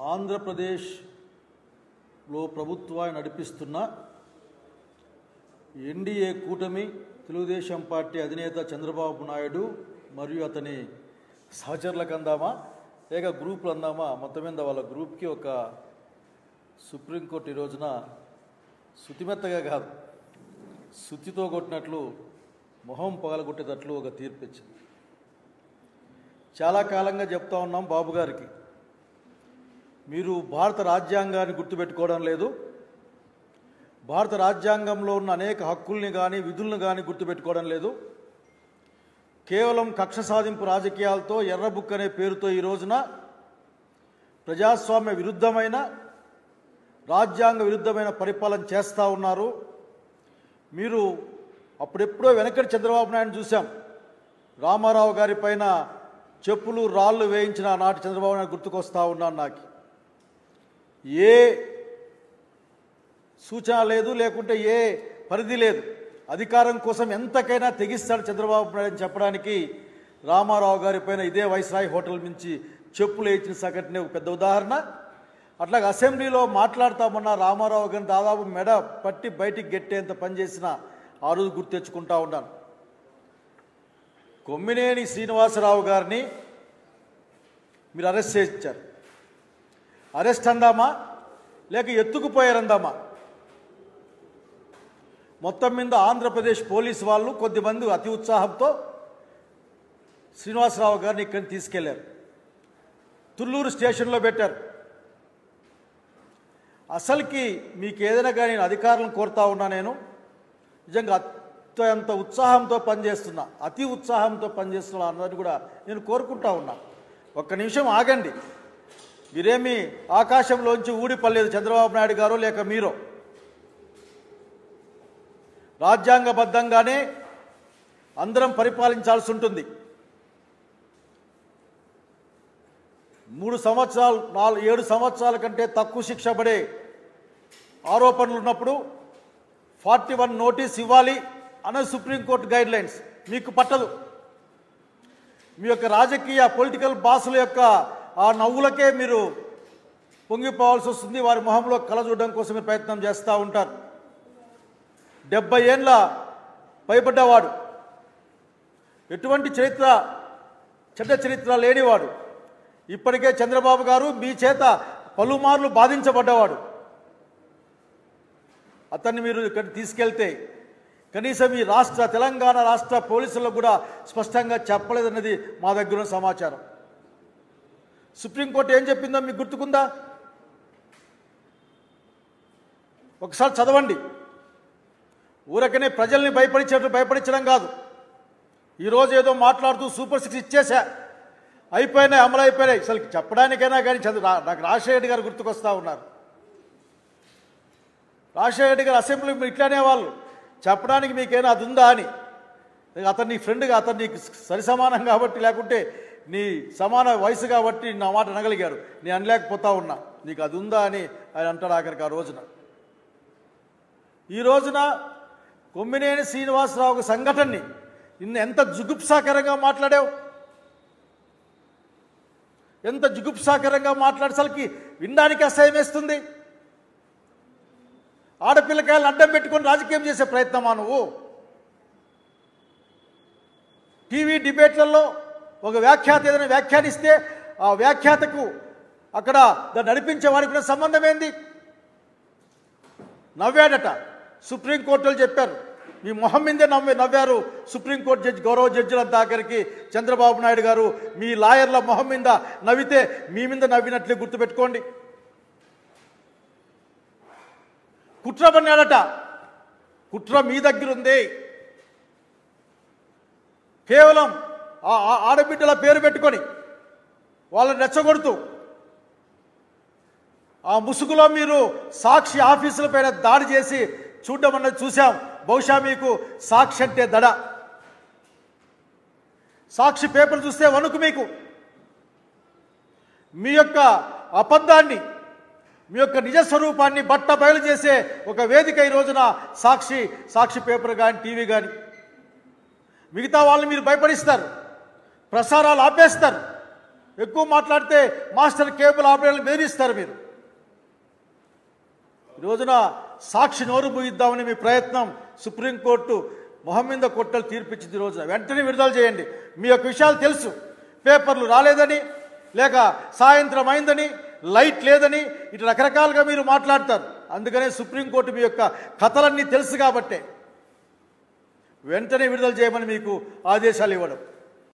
ఆంధ్రప్రదేశ్లో ప్రభుత్వాన్ని నడిపిస్తున్న ఎన్డీఏ కూటమి తెలుగుదేశం పార్టీ అధినేత చంద్రబాబు నాయుడు మరియు అతని సహచరులకు అందామా లేక గ్రూపులు అందామా మొత్తం మీద వాళ్ళ గ్రూప్కి ఒక సుప్రీంకోర్టు ఈ రోజున శుతిమెత్తగా కాదు శుతితో కొట్టినట్లు మొహం పగలగొట్టేటట్లు ఒక తీర్పు ఇచ్చింది. చాలా కాలంగా చెప్తా ఉన్నాం బాబు గారికి, మీరు భారత రాజ్యాంగాన్ని గుర్తుపెట్టుకోవడం లేదు, భారత రాజ్యాంగంలో ఉన్న అనేక హక్కుల్ని కానీ విధులను కానీ గుర్తుపెట్టుకోవడం లేదు, కేవలం కక్ష సాధింపు రాజకీయాలతో ఎర్రబుక్ అనే పేరుతో ఈ రోజున ప్రజాస్వామ్య విరుద్ధమైన రాజ్యాంగ విరుద్ధమైన పరిపాలన చేస్తూ ఉన్నారు. మీరు అప్పుడెప్పుడో వెనకటి చంద్రబాబు నాయుడు చూసాం, రామారావు గారి పైన చెప్పులు రాళ్ళు వేయించిన నాటి చంద్రబాబు నాయుడు గుర్తుకొస్తూ ఉన్నాను. నాకు ఏ సూచన లేదు, లేకుంటే ఏ పరిధి లేదు, అధికారం కోసం ఎంతకైనా తెగిస్తాడు చంద్రబాబు నాయుడు అని చెప్పడానికి రామారావు గారి పైన ఇదే వైస్రాయ్ హోటల్ నుంచి చెప్పులు వేయించిన సంఘటన ఒక పెద్ద ఉదాహరణ. అట్లాగే అసెంబ్లీలో మాట్లాడతామన్న రామారావు గారిని దాదాపు మెడ పట్టి బయటికి గెట్టేంత పనిచేసిన ఆ రోజు గుర్తు తెచ్చుకుంటా ఉన్నాను. కొమ్మినేని శ్రీనివాసరావు గారిని మీరు అరెస్ట్ చేయించారు. అరెస్ట్ అందామా లేక ఎత్తుకుపోయారందామా? మొత్తం మీద ఆంధ్రప్రదేశ్ పోలీసు వాళ్ళు కొద్దిమంది అతి ఉత్సాహంతో శ్రీనివాసరావు గారిని ఇక్కడికి తీసుకెళ్లారు, తుళ్ళూరు స్టేషన్లో పెట్టారు. అసలుకి మీకు ఏదైనా కానీ నేను అధికారులను కోరుతా ఉన్నా, నేను నిజంగా అంత ఉత్సాహంతో పనిచేస్తున్నా, అతి ఉత్సాహంతో పనిచేస్తున్నా అన్నది కూడా నేను కోరుకుంటా ఉన్నా. ఒక్క నిమిషం ఆగండి. మీరేమీ ఆకాశంలోంచి ఊడిపడలేదు చంద్రబాబు నాయుడు గారు లేక మీరో. రాజ్యాంగబద్ధంగానే అందరం పరిపాలించాల్సి ఉంటుంది. 3 సంవత్సరాలు 7 సంవత్సరాల కంటే తక్కువ శిక్ష పడే ఆరోపణలు ఉన్నప్పుడు 41 నోటీస్ ఇవ్వాలి అన్న సుప్రీంకోర్టు గైడ్ లైన్స్ మీకు పట్టదు. మీ యొక్క రాజకీయ పొలిటికల్ బాసుల యొక్క ఆ నవ్వులకే మీరు పొంగిపోవాల్సి వస్తుంది. వారి మొహంలో కళ చూడడం కోసం మీరు ప్రయత్నం చేస్తూ ఉంటారు. 70 ఏళ్ళ పైబడ్డవాడు, ఎటువంటి చెడ్డ చరిత్ర లేనివాడు, ఇప్పటికే చంద్రబాబు గారు మీ చేత పలుమార్లు బాధించబడ్డవాడు. అతన్ని మీరు ఇక్కడ తీసుకెళ్తే కనీసం ఈ తెలంగాణ రాష్ట్ర పోలీసులకు కూడా స్పష్టంగా చెప్పలేదన్నది మా దగ్గర ఉన్న సమాచారం. సుప్రీంకోర్టు ఏం చెప్పిందో మీకు గుర్తుకుందా? ఒకసారి చదవండి. ఊరకనే ప్రజల్ని భయపడించడం కాదు. ఈరోజు ఏదో మాట్లాడుతూ సూపర్ 6 ఇచ్చేసా, అయిపోయినాయి, అమలు అయిపోయినాయి. అసలు చెప్పడానికైనా కానీ నాకు రాజశేఖర రెడ్డి గారు గుర్తుకొస్తూ ఉన్నారు. రాజశేఖర రెడ్డి గారు అసెంబ్లీ ఇట్లానే వాళ్ళు చెప్పడానికి మీకైనా అది ఉందా అని. అతను నీ ఫ్రెండ్గా, అతను నీకు సరి సమానం కాబట్టి, లేకుంటే నీ సమాన వయసు కాబట్టి నా మాట అనగలిగాడు, నేను అనలేకపోతా ఉన్నా. నీకు అది ఉందా అని ఆయన అంటాడు ఆఖరికి ఆ రోజున. ఈ రోజున కొమ్మినేని శ్రీనివాసరావు సంఘటనని నిన్న ఎంత జుగుప్సాకరంగా మాట్లాడావు, ఎంత జుగుప్సాకరంగా మాట్లాడేసరికి వినడానికి అసహ్యం వేస్తుంది. ఆడపిల్లకాయలను అడ్డం పెట్టుకొని రాజకీయం చేసే ప్రయత్నమా నువ్వు? టీవీ డిబేట్లలో ఒక వ్యాఖ్యాత ఏదైనా వ్యాఖ్యానిస్తే ఆ వ్యాఖ్యాతకు అక్కడ దాన్ని నడిపించే వారికి కూడా సంబంధం ఏంది? నవ్వాడట. సుప్రీంకోర్టులు చెప్పారు, మీ మొహం మీదే నవ్వారు సుప్రీంకోర్టు జడ్జి, గౌరవ జడ్జిలంతా. ఆఖరికి చంద్రబాబు నాయుడు గారు మీ లాయర్ల మొహం మీద నవ్వితే మీ మీద నవ్వినట్లే గుర్తుపెట్టుకోండి. కుట్ర పన్నాడట. కుట్ర మీ దగ్గర ఉంది. కేవలం ఆడబిడ్డల పేరు పెట్టుకొని వాళ్ళని రెచ్చగొడుతూ ఆ ముసుగులో మీరు సాక్షి ఆఫీసుల పైన దాడి చేసి చూడడం అన్నది చూసాం. బహుశా మీకు సాక్షి అంటే దడ. సాక్షి పేపర్ చూస్తే వణుకు మీకు. మీ యొక్క అబద్ధాన్ని, మీ యొక్క నిజస్వరూపాన్ని బట్ట బయలు చేసే ఒక వేదిక ఈ రోజున సాక్షి పేపర్ కానీ టీవీ కానీ. మిగతా వాళ్ళని మీరు భయపడిస్తారు, ప్రసారాలు ఆపేస్తారు. ఎక్కువ మాట్లాడితే మాస్టర్ కేబుల్ ఆపరేటర్లు బెదిరిస్తారు మీరు. ఈ రోజున సాక్షి నోరు ముగిద్దామని మీ ప్రయత్నం సుప్రీంకోర్టు మొహం మీద కొట్టలు తీర్పిచ్చింది. ఈ రోజున వెంటనే విడుదల చేయండి. మీ యొక్క విషయాలు తెలుసు, పేపర్లు రాలేదని, లేక సాయంత్రం అయిందని, లైట్ లేదని, ఇటు రకరకాలుగా మీరు మాట్లాడతారు. అందుకనే సుప్రీంకోర్టు మీ యొక్క కథలన్నీ తెలుసు కాబట్టే వెంటనే విడుదల చేయమని మీకు ఆదేశాలు ఇవ్వడం.